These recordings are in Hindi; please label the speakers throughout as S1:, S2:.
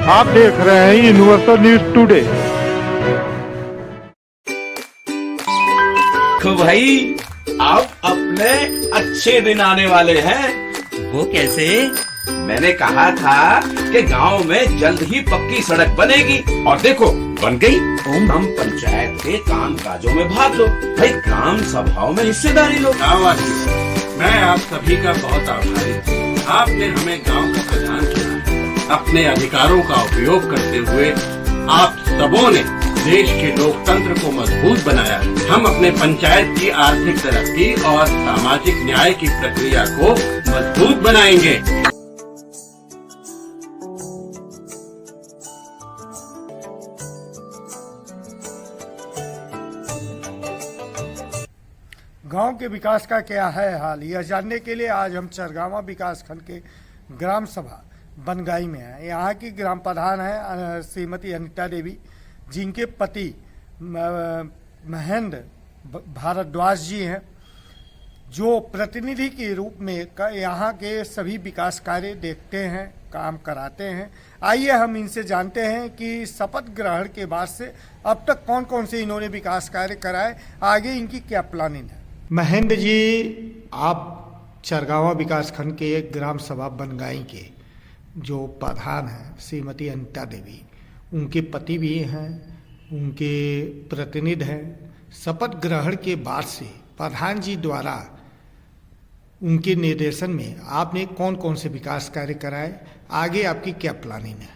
S1: आप देख रहे हैं यूनिवर्सल न्यूज टुडे।
S2: तो भाई अब अपने अच्छे दिन आने वाले हैं।
S3: वो कैसे?
S2: मैंने कहा था कि गांव में जल्द ही पक्की सड़क बनेगी और देखो बन गई। हम पंचायत के काम काजों में भाग लो भाई, ग्राम सभाओं में हिस्सेदारी लो।
S4: मैं आप सभी का बहुत आभारी हूँ। आपने हमें गांव का प्रधान चुना। अपने अधिकारों का उपयोग करते हुए आप सबों ने देश के लोकतंत्र को मजबूत बनाया। हम अपने पंचायत की आर्थिक तरक्की और सामाजिक न्याय की प्रक्रिया को मजबूत बनाएंगे।
S5: गांव के विकास का क्या है हाल, यह जानने के लिए आज हम चरगावा विकास खंड के ग्राम सभा बनगाई में हैं। यहाँ की ग्राम प्रधान है श्रीमती अनिता देवी, जिनके पति महेंद्र भारद्वाज जी हैं, जो प्रतिनिधि के रूप में यहाँ के सभी विकास कार्य देखते हैं, काम कराते हैं। आइए हम इनसे जानते हैं कि शपथ ग्रहण के बाद से अब तक कौन कौन से इन्होंने विकास कार्य कराए, आगे इनकी क्या प्लानिंग है। महेंद्र जी, आप चरगावा विकास खंड के ग्राम सभा बनगाई के जो प्रधान हैं श्रीमती अनिता देवी, उनके पति भी हैं, उनके प्रतिनिधि हैं। शपथ ग्रहण के बाद से प्रधान जी द्वारा उनके निर्देशन में आपने कौन कौन से विकास कार्य कराए, आगे आपकी क्या प्लानिंग है।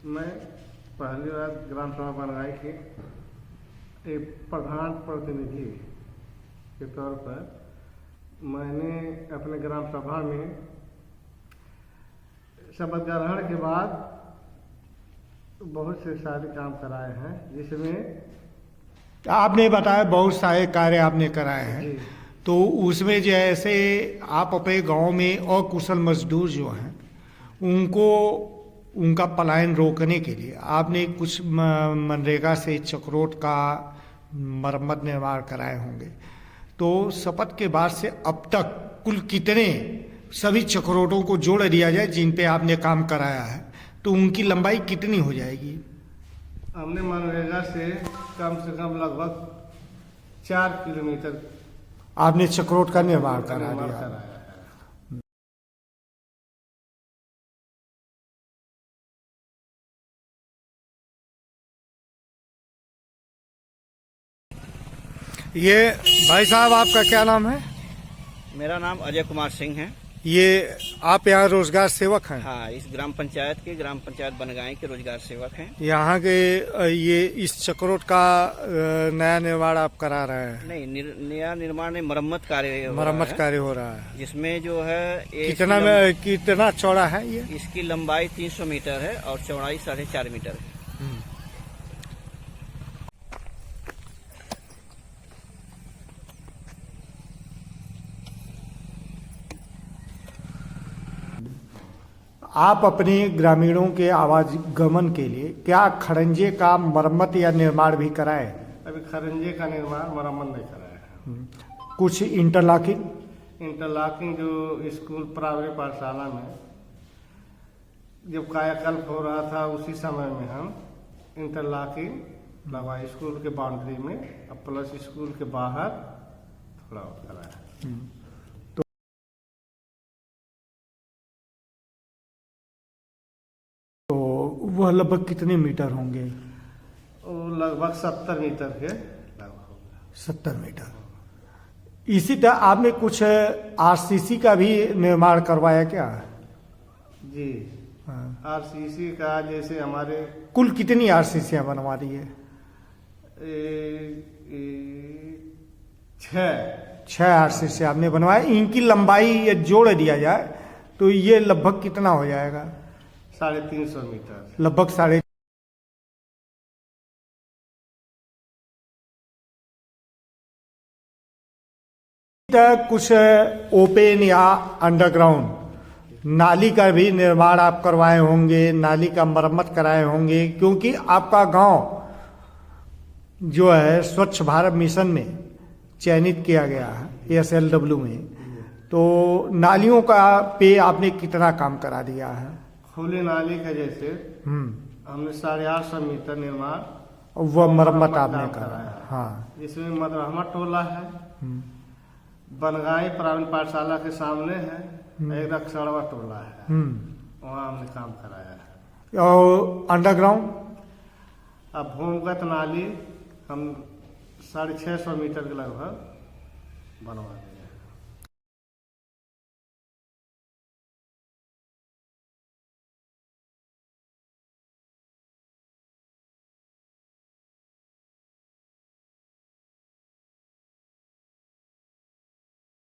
S6: मैं पहली बार ग्राम सभा बनगाई के एक प्रधान प्रतिनिधि के तौर पर मैंने अपने ग्राम सभा में शपथ ग्रहण के बाद बहुत से सारे काम कराए हैं, जिसमें
S5: आपने बताया बहुत सारे कार्य आपने कराए हैं। तो उसमें जैसे आप अपने गांव में अकुशल मजदूर जो हैं उनको उनका पलायन रोकने के लिए आपने कुछ मनरेगा से चक्रोट का मरम्मत निर्माण कराए होंगे। तो शपथ के बाद से अब तक कुल कितने सभी चक्रोटों को जोड़ दिया जाए जिन पे आपने काम कराया है, तो उनकी लंबाई कितनी हो जाएगी।
S6: हमने मनरेगा से कम लगभग 4 किलोमीटर
S5: आपने चक्रोट का निर्माण करा दिया। ये भाई साहब, आपका क्या नाम है।
S3: मेरा नाम अजय कुमार सिंह है।
S5: ये आप यहाँ रोजगार सेवक हैं।
S3: हाँ, इस ग्राम पंचायत बनगाई के रोजगार सेवक हैं।
S5: यहाँ के ये इस चक्रोट का नया निर्माण आप करा रहे हैं।
S3: नहीं, नया निर्माण नहीं, मरम्मत
S5: कार्य हो रहा है।
S3: जिसमें जो है
S5: कितना चौड़ा है ये।
S3: इसकी लंबाई 300 मीटर है और चौड़ाई 4.5 मीटर है। आप अपने ग्रामीणों के आवागमन के लिए क्या खड़ंजे का मरम्मत या निर्माण भी कराए।
S6: अभी खड़ंजे का निर्माण मरम्मत नहीं कराया है।
S5: कुछ इंटरलॉकिंग जो स्कूल प्राइमरी पाठशाला में जब कायाकल्प हो रहा था उसी समय में हम इंटरलॉकिंग लगवाए स्कूल के बाउंड्री में, प्लस स्कूल के बाहर थोड़ा कराया। वह लगभग कितने मीटर होंगे।
S6: लगभग 70 मीटर के लगभग होगा।
S5: 70 मीटर। इसी तरह आपने कुछ आरसीसी का भी निर्माण करवाया क्या।
S6: जी हाँ। आरसीसी का जैसे हमारे
S5: कुल कितनी आरसीसियां बनवा दी है। 6 आरसीसी आपने बनवाया। इनकी लंबाई जोड़ दिया जाए तो ये लगभग कितना हो जाएगा।
S6: 350 मीटर
S5: लगभग। कुछ ओपन या अंडरग्राउंड नाली का भी निर्माण आप करवाए होंगे, नाली का मरम्मत कराए होंगे, क्योंकि आपका गांव जो है स्वच्छ भारत मिशन में चयनित किया गया है SLW में। तो नालियों का पे आपने कितना काम करा दिया है।
S6: खुली नाली का जैसे
S3: हम्म।
S6: हमने 850 मीटर निर्माण
S3: वह मरम्मत आपने
S6: काम
S3: करा।
S6: कराया।
S3: हाँ।
S6: इसमें मदरहमा टोला है, बनगाई प्राइमरी पाठशाला के सामने है, एक रक्सड़वा टोला है, वहाँ हमने काम कराया है।
S3: और अंडरग्राउंड
S6: अब भूमिगत नाली हम 650 मीटर के लगभग बनवा दिए।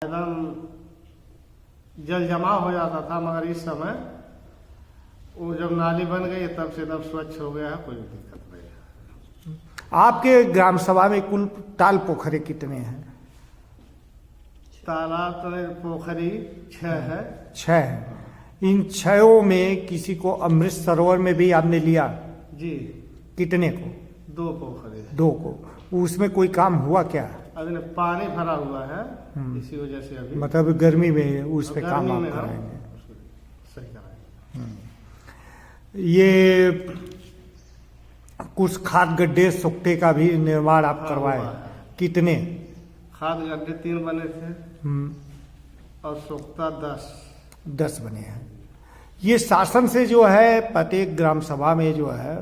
S6: एकदम जल जमाव हो जाता था, मगर इस समय वो जब नाली बन गई तब से एकदम स्वच्छ हो गया है, कोई दिक्कत नहीं है।
S3: आपके ग्राम सभा में कुल ताल पोखरे कितने हैं?
S6: तालाब तो पोखरी 6 है।
S3: 6 हैं। इन 6 में किसी को अमृत सरोवर में भी आपने लिया?
S6: जी,
S3: कितने को?
S6: 2 पोखरी है।
S3: 2 को। उसमें कोई काम हुआ क्या?
S6: अभी पानी भरा हुआ है, इसी वजह से अभी
S3: मतलब गर्मी में उस पे काम
S6: गर्मी
S3: आप
S6: में हम
S3: कराएंगे?
S6: उसको सही कराएंगे।
S3: ये कुछ खाद गड्ढे सोखते का भी निर्माण आप
S6: हाँ,
S3: करवाए?
S6: हुआ है।
S3: कितने?
S6: खाद गड्ढे 3 बने थे
S3: हम्म,
S6: और सोख्ता
S3: 10 बने हैं। ये शासन से जो है प्रत्येक ग्राम सभा में जो है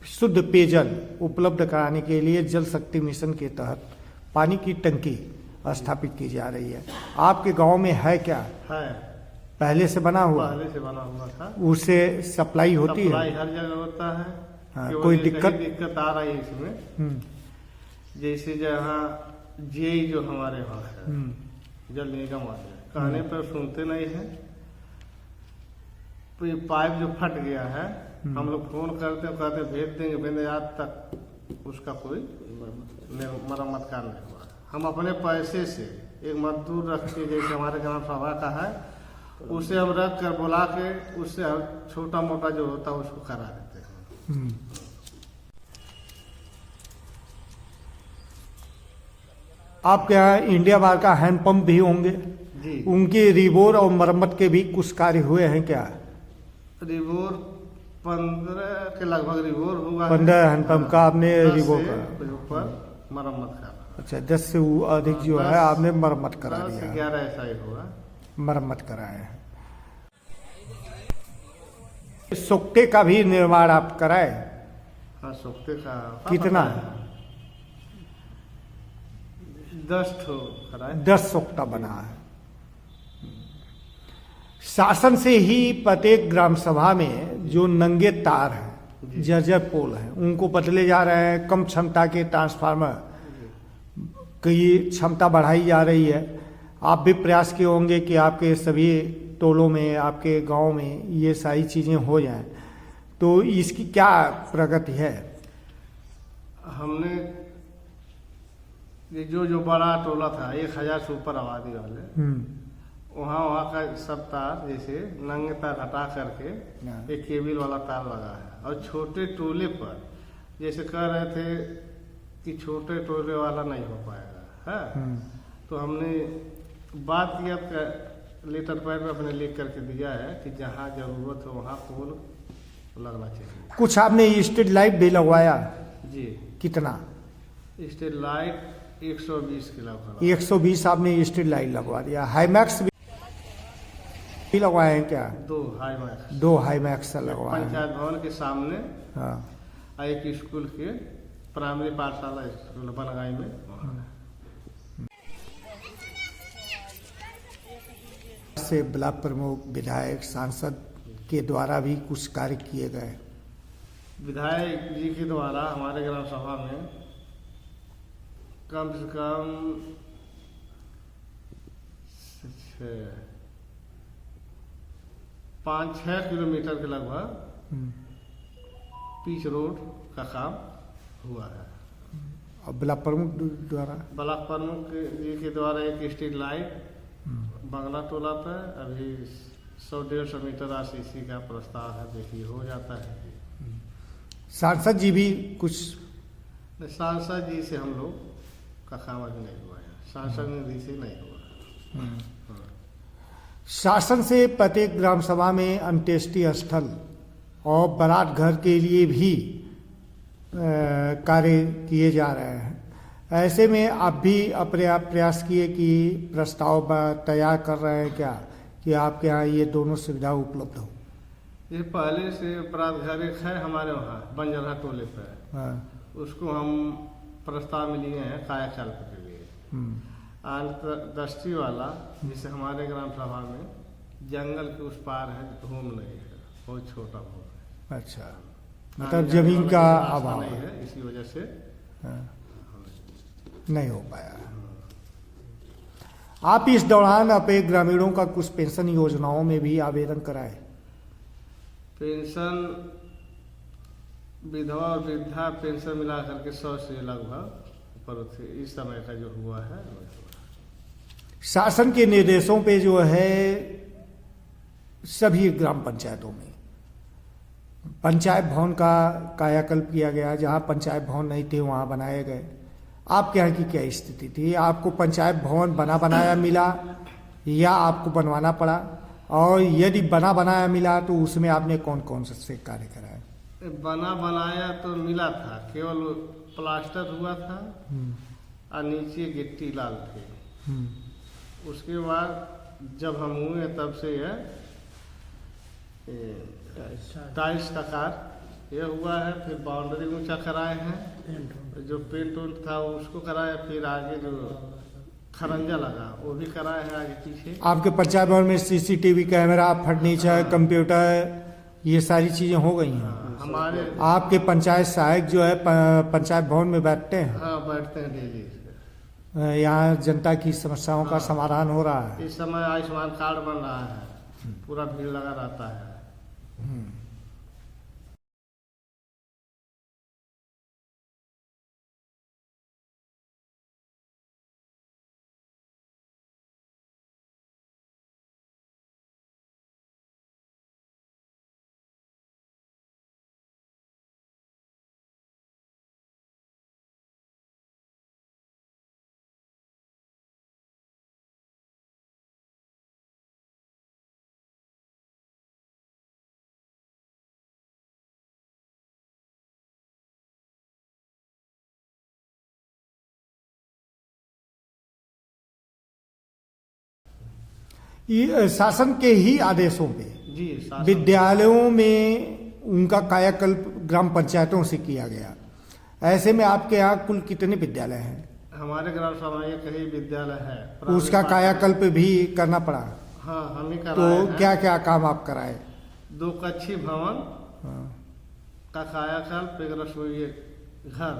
S3: शुद्ध पेयजल उपलब्ध कराने के लिए जल शक्ति मिशन के तहत पानी की टंकी स्थापित की जा रही है। आपके गांव में है क्या?
S6: है,
S3: पहले से बना हुआ?
S6: पहले से बना हुआ था।
S3: उससे सप्लाई होती
S6: सप्लाई
S3: है?
S6: हर जगह होता है।
S3: हाँ,
S6: केवल
S3: कोई
S6: एक ही
S3: दिक्कत?
S6: दिक्कत आ रही है इसमें,
S3: हम्म,
S6: जैसे जहाँ जेई जो हमारे वहाँ है, जल निगम वाले कहने पर सुनते नहीं है। तो ये पाइप जो फट गया है, हम लोग फोन करते हैं, कहते भेज देंगे, आज तक उसका कोई मरम्मत कार्य नहीं हुआ। हम अपने पैसे से एक मजदूर रख के, जैसे हमारे ग्राम सभा का है, उसे हम रख कर बुला के उससे छोटा मोटा जो होता है उसको करा देते हैं।
S3: आपके यहाँ इंडिया बार का हैंडपंप भी होंगे?
S6: जी,
S3: उनके रिबोर और मरम्मत के भी कुछ कार्य हुए हैं क्या?
S6: रिवोर 15 के लगभग रिवोर हुआ है।
S3: 15 हैंडपंप का आपने
S6: 10
S3: रिबोर
S6: से
S3: करा?
S6: ऊपर मरम्मत करा।
S3: अच्छा, 10 से अधिक जो है
S6: 10
S3: आपने मरम्मत करा
S6: 10 से
S3: दिया?
S6: 11 ऐसा ही हुआ।
S3: मरम्मत कराए हैं। सोखते का भी निर्माण आप कराए?
S6: हाँ, सोखते का
S3: कितना?
S6: 10 ठो कराए।
S3: 10 सोखता बना है। शासन से ही प्रत्येक ग्राम सभा में जो नंगे तार हैं, जर्जर पोल हैं, उनको बदले जा रहे हैं। कम क्षमता के ट्रांसफार्मर की क्षमता बढ़ाई जा रही है। आप भी प्रयास किए होंगे कि आपके सभी टोलों में, आपके गांव में ये सारी चीजें हो जाएं, तो इसकी क्या प्रगति है?
S6: हमने ये जो बड़ा टोला था 1000 से ऊपर आबादी वाले, वहाँ का सब तार जैसे नंगे तार हटा करके एक केबल वाला तार लगा है। और छोटे टोले पर जैसे कह रहे थे कि छोटे टोले वाला नहीं हो पाएगा है, तो हमने बात किया, लेटर पैड में अपने लिख करके दिया है कि जहाँ जरूरत हो वहाँ पोल लगना चाहिए।
S3: कुछ आपने स्ट्रीट लाइट भी लगवाया?
S6: जी,
S3: कितना?
S6: स्ट्रीट लाइट 120 के लगभग।
S3: 120 आपने स्ट्रीट लाइट लगवा दिया। हाईमैक्स भी लगवाए हैं क्या?
S6: 2 हाई मैक्स,
S3: 2 हाईमैक्स लगवाए हैं।
S6: पंचायत भवन के सामने
S3: हाँ।
S6: और एक स्कूल के प्राइमरी पाठशाला स्कूल बनगाई में।
S3: से ब्लॉक प्रमुख, विधायक, सांसद के द्वारा भी कुछ कार्य किए गए?
S6: विधायक जी के द्वारा हमारे ग्राम सभा में कम से कम 5-6 किलोमीटर के लगभग पिच रोड का काम हुआ है।
S3: और ब्लॉक प्रमुख द्वारा?
S6: ब्लॉक प्रमुख जी के द्वारा एक स्ट्रीट लाइट बंगला टोला पर अभी 100-150 मीटर RCC का प्रस्ताव है, देखिए हो जाता है।
S3: सांसद जी भी कुछ?
S6: सांसद जी से हम लोग का काम अभी नहीं हुआ है, सांसद निधि से नहीं हुआ।
S3: शासन से प्रत्येक ग्राम सभा में अंत्येष्टि स्थल और बारात घर के लिए भी कार्य किए जा रहे हैं। ऐसे में आप भी अपने आप प्रयास किए कि प्रस्ताव तैयार कर रहे हैं क्या कि आपके यहाँ ये दोनों सुविधा उपलब्ध हो?
S6: ये पहले से बारात घर एक है हमारे वहाँ बंजरहा टोले पर,
S3: हाँ।
S6: उसको हम प्रस्ताव में लिए हैं कायाकल्प के लिए। अंतर्दृष्टि वाला जैसे हमारे ग्राम सभा में जंगल के उस पार है, भूमि नहीं है, बहुत छोटा भूमि है।
S3: अच्छा, मतलब जमीन का अभाव
S6: नहीं है, इसी वजह से
S3: नहीं हो पाया। आप इस दौरान अपने ग्रामीणों का कुछ पेंशन योजनाओं में भी आवेदन कराए?
S6: पेंशन विधवा और वृद्धा पेंशन मिला करके 100 से लगभग ऊपर थे, इस समय का जो हुआ है।
S3: शासन के निर्देशों पे जो है सभी ग्राम पंचायतों में पंचायत भवन का कायाकल्प किया गया, जहां पंचायत भवन नहीं थे वहां बनाए गए। आपके यहाँ की क्या स्थिति थी? आपको पंचायत भवन बना बनाया मिला या आपको बनवाना पड़ा? और यदि बना बनाया मिला तो उसमें आपने कौन कौन से कार्य कराए?
S6: बना बनाया तो मिला था, केवल प्लास्टर हुआ था और नीचे गिट्टी लाल थे। उसके बाद जब हम हुए तब से यह टाइल्स का कार्य यह हुआ है। फिर बाउंड्री ऊंचा कराए हैं, जो पेंट उंट था उसको कराया। फिर आगे जो खरंजा लगा वो भी कराए हैं आगे पीछे।
S3: आपके पंचायत भवन में सीसीटीवी कैमरा, फर्नीचर, कंप्यूटर, ये सारी चीजें हो गई हैं?
S6: हमारे
S3: आपके पंचायत सहायक जो है पंचायत भवन में बैठते हैं?
S6: हाँ, बैठते हैं डेली।
S3: यहाँ जनता की समस्याओं का समाधान हो रहा है?
S6: इस समय आयुष्मान कार्ड बन रहा है, पूरा भीड़ लगा रहता है।
S3: ये शासन के ही आदेशों पे
S6: जी,
S3: विद्यालयों में उनका कायाकल्प ग्राम पंचायतों से किया गया। ऐसे में आपके यहाँ कुल कितने विद्यालय हैं?
S6: हमारे ग्राम सभा एक ही विद्यालय है,
S3: उसका कायाकल्प भी करना पड़ा?
S6: हाँ, हम ही कराए
S3: तो
S6: हैं।
S3: क्या क्या काम आप कराए?
S6: 2 कक्षी भवन का कायाकल्प, एक रसोई घर,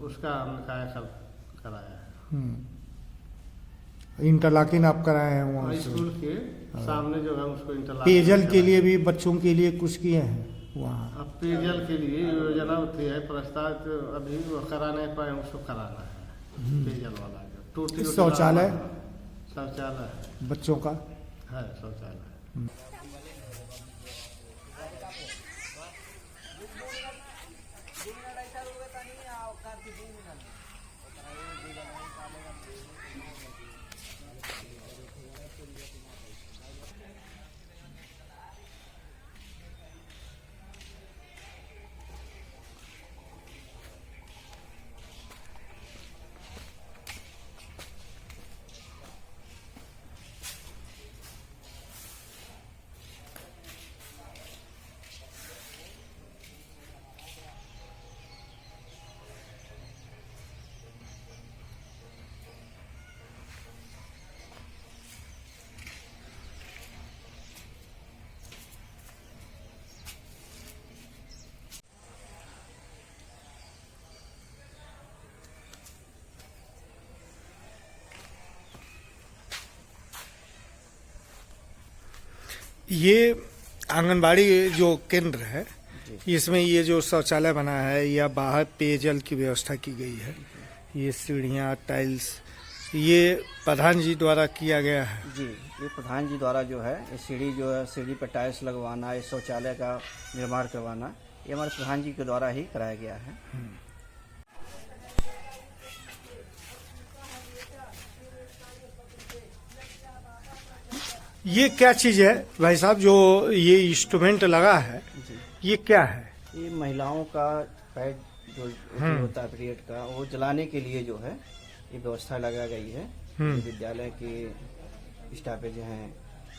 S6: उसका हमने कायाकल्प कराया है।
S3: इंटरलॉकिंग आप कराए हैं वहाँ से?
S6: स्कूल के सामने जो है उसको इंटरलॉक।
S3: पेयजल के लिए भी बच्चों के लिए कुछ किए हैं वहाँ?
S6: अब पेयजल के लिए योजना होती है, प्रस्ताव तो अभी वो करा नहीं पाए, उसको कराना है। पेयजल वाला जो टूटी
S3: शौचालय?
S6: शौचालय
S3: बच्चों का
S6: है, शौचालय।
S3: ये आंगनबाड़ी जो केंद्र है, इसमें ये जो शौचालय बना है या बाहर पेयजल की व्यवस्था की गई है, ये सीढ़ियाँ, टाइल्स, ये प्रधान जी द्वारा किया गया है?
S7: जी, ये प्रधान जी द्वारा जो है ये सीढ़ी जो है, सीढ़ी पर टाइल्स लगवाना, ये शौचालय का निर्माण करवाना, ये हमारे प्रधान जी के द्वारा ही कराया गया है।
S5: ये क्या चीज है भाई साहब, जो ये इंस्ट्रूमेंट लगा है, ये क्या है?
S7: ये महिलाओं का पैड जो उपयोग होता है पीरियड का, वो जलाने के लिए जो है ये व्यवस्था लगा गई है। जो विद्यालय के स्टाफेज हैं,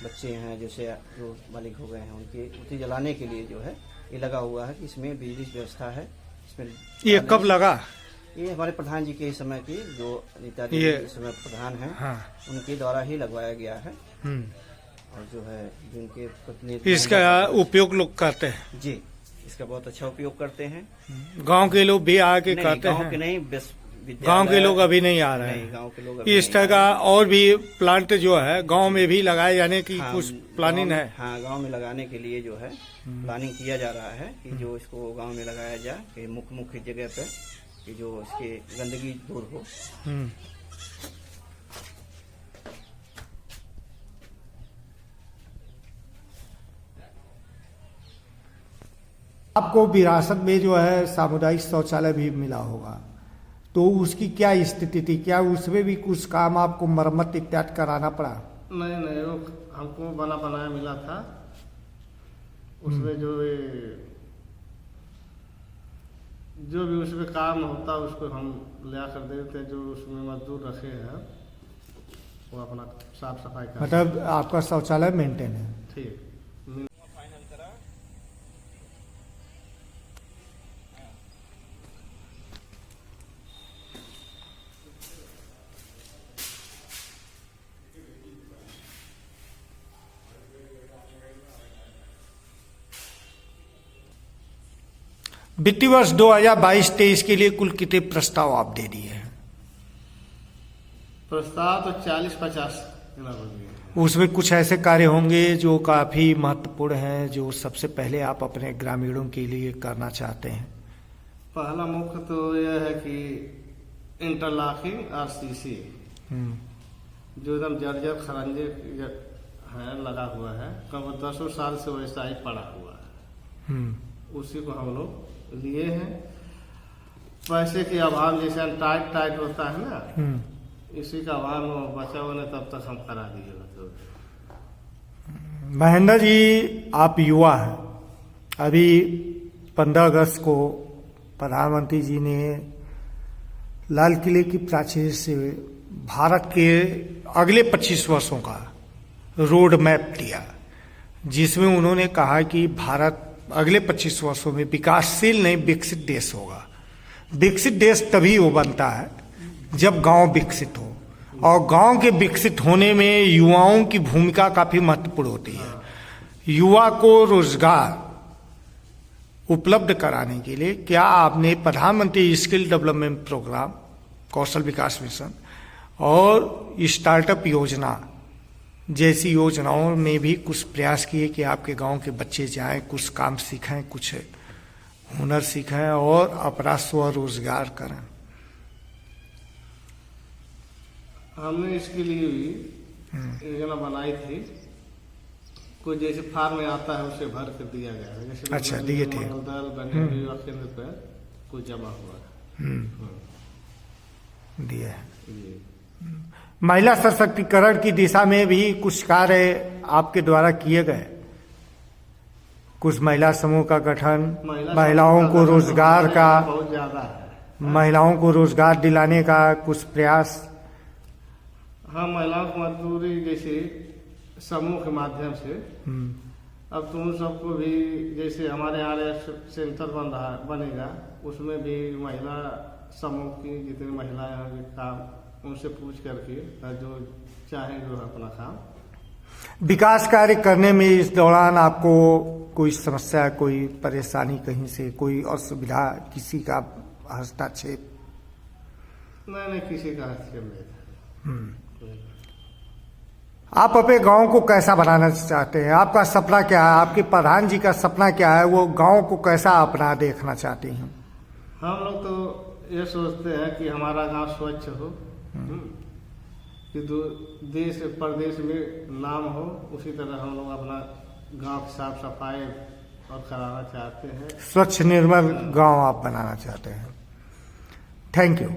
S7: बच्चे हैं, जैसे जो मालिक हो गए हैं, उनके जलाने के लिए जो है ये लगा हुआ है कि इसमें बिजली की व्यवस्था है। इसमें
S5: ये कब लगा?
S7: ये हमारे प्रधान जी के समय की, जो नीता जी इस समय प्रधान हैं,
S5: हाँ।
S7: उनके द्वारा ही लगवाया गया है। और जो है जिनके प्रतिनिधि
S5: इसका उपयोग लोग करते हैं
S7: जी, इसका बहुत अच्छा उपयोग करते हैं।
S5: गांव के लोग भी आके
S7: नहीं,
S5: करते
S7: गांव
S5: हैं?
S7: के नहीं,
S5: गांव के लोग अभी नहीं आ रहे
S7: नहीं,
S5: हैं?
S7: गांव के लोग अभी
S5: इस तरह का और भी प्लांट जो है गांव में भी लगाए जाने की
S7: हाँ,
S5: कुछ प्लानिंग है?
S7: हाँ, गांव में लगाने के लिए जो है प्लानिंग किया जा रहा है कि जो इसको गांव में लगाया जाए, कि मुख्य जगह पे, कि जो इसके गंदगी दूर हो।
S3: आपको विरासत में जो है सामुदायिक शौचालय भी मिला होगा, तो उसकी क्या स्थिति थी? क्या उसमें भी कुछ काम आपको मरम्मत इत्यादि कराना पड़ा?
S6: नहीं नहीं, वो हमको बना बनाया मिला था। उसमें जो भी उसमें काम होता उसको हम ले कर देते। जो उसमें मजदूर रखे हैं वो अपना साफ सफाई कर।
S3: मतलब आपका शौचालय मेंटेन है?
S6: ठीक।
S3: वित्तीय वर्ष 2022-23 के लिए कुल कितने प्रस्ताव आप दे दिए हैं?
S6: प्रस्ताव तो 40-50
S3: उसमें कुछ ऐसे कार्य होंगे जो काफी महत्वपूर्ण हैं, जो सबसे पहले आप अपने ग्रामीणों के लिए करना चाहते हैं?
S6: पहला मुख्य तो यह है कि इंटरलॉकिंग आरसीसी जो एकदम जर्जर खरंजे है लगा हुआ है, कब 10 साल से वैसा ही पड़ा हुआ है। उसी को हम लोग लिए हैं। पैसे के अभाव, जैसे टाइट होता है ना, इसी का अभाव में बचा हुआ ने तब तक हम करा दिए।
S3: महेंद्र जी, आप युवा हैं। अभी 15 अगस्त को प्रधानमंत्री जी ने लाल किले की प्राचीर से भारत के अगले 25 वर्षों का रोड मैप दिया, जिसमें उन्होंने कहा कि भारत अगले 25 वर्षों में विकासशील नहीं विकसित देश होगा। विकसित देश तभी वो बनता है जब गांव विकसित हो, और गांव के विकसित होने में युवाओं की भूमिका काफी महत्वपूर्ण होती है। युवा को रोजगार उपलब्ध कराने के लिए क्या आपने प्रधानमंत्री स्किल डेवलपमेंट प्रोग्राम, कौशल विकास मिशन और स्टार्टअप योजना जैसी योजनाओं में भी कुछ प्रयास किए कि आपके गांव के बच्चे जाएं, कुछ काम सीखें, कुछ हुनर सीखें और अपना स्वरोजगार करें?
S6: हमने इसके लिए भी योजना बनाई थी। कोई जैसे फार्म में आता है उसे भर कर दिया गया है। जैसे
S3: अच्छा, दिए थे।
S6: युवा केंद्र पर कुछ जमा हुआ है,
S3: दिए है। महिला सशक्तिकरण की दिशा में भी कुछ कार्य आपके द्वारा किए गए? कुछ महिला समूह का गठन, महिलाओं को रोजगार का,
S6: बहुत ज्यादा है।
S3: महिलाओं को रोजगार दिलाने का कुछ प्रयास?
S6: हाँ, महिलाओं की मजदूरी जैसे समूह के माध्यम से। अब तुम सबको भी, जैसे हमारे यहाँ सेंटर बनेगा, उसमें भी महिला समूह की जितनी महिलाएं होंगी काम उनसे पूछ करके जो चाहे जो अपना काम।
S3: विकास कार्य करने में इस दौरान आपको कोई समस्या, कोई परेशानी, कहीं से कोई असुविधा, किसी का हस्तक्षेप?
S6: नहीं, किसी का हस्तक्षेप नहीं।
S3: आप अपने गांव को कैसा बनाना चाहते हैं? आपका सपना क्या है? आपके प्रधान जी का सपना क्या है? वो गांव को कैसा अपना देखना चाहते हैं?
S6: हम लोग तो ये सोचते हैं कि हमारा गांव स्वच्छ हो, कि देश प्रदेश में नाम हो। उसी तरह हम लोग अपना गांव की साफ सफाई और कराना चाहते हैं।
S3: स्वच्छ निर्मल गांव आप बनाना चाहते हैं। Thank you.